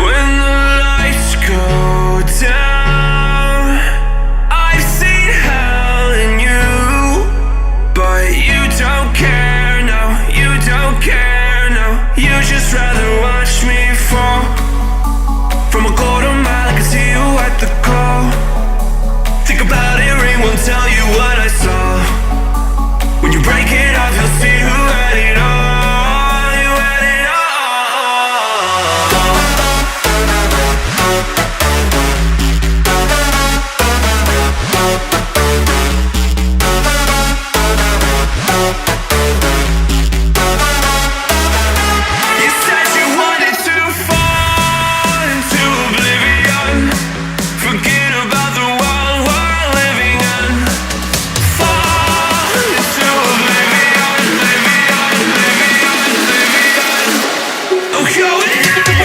When the lights go down, I've seen hell in you, but you don't care, no, you don't care, no. You just rather watch me fall from a quarter mile. I can see you at the call. Think about it, ring won't tell you what I saw. When you break it off, you'll see who had it all. You had it all. You said you wanted to fall into oblivion, forget about the world we're living in. Fall into oblivion, oblivion, oblivion, oblivion. I'm going in.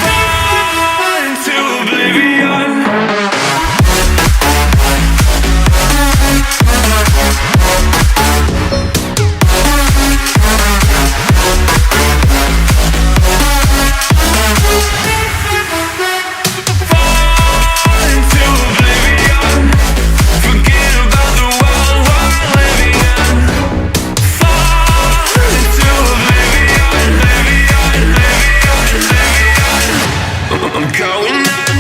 Fall into oblivion. Fall into oblivion, forget about the world we're living in. Fall into oblivion, oblivion, oblivion, oblivion. I'm going in.